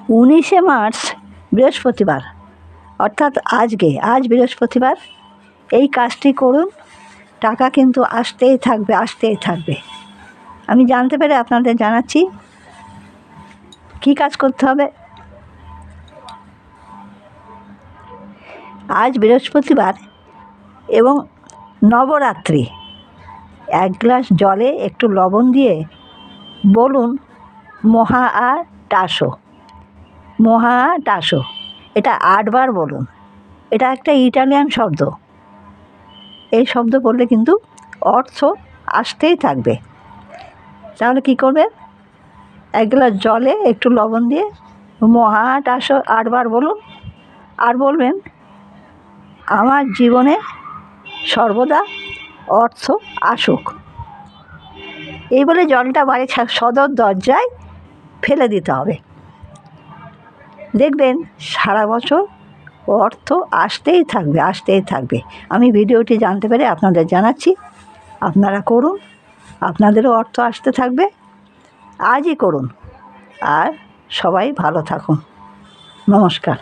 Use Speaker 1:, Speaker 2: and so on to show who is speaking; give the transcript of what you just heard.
Speaker 1: 19 March বৃহস্পতিবার, অর্থাৎ আজ বৃহস্পতিবার। এই কাজটি করুন, টাকা কিন্তু আসতেই থাকবে। আমি জানতে পেরে আপনাদের জানাচ্ছি কী কাজ করতে হবে। আজ বৃহস্পতিবার এবং নবরাত্রি, 1 গ্লাস জলে একটু লবণ দিয়ে বলুন মহা আ টাসো, মহা আ টাসো। এটা 8বার বলুন। এটা একটা ইটালিয়ান শব্দ। এই শব্দ বললে কিন্তু অর্থ আসতেই থাকবে। তাহলে কী করবেন? 1 গ্লাস জলে একটু লবণ দিয়ে মহা আ টাসো 8বার বলুন। আর বলবেন আমার জীবনে সর্বদা অর্থ আসুক। এই বলে জলটা বাড়ির সদর দরজায় ফেলে দিতে হবে। দেখবেন সারা বছর অর্থ আসতেই থাকবে। আমি ভিডিওটি জানতে পেরে আপনাদের জানাচ্ছি, আপনারা করুন, আপনাদেরও অর্থ আসতে থাকবে। আজই করুন, আর সবাই ভালো থাকুন। নমস্কার।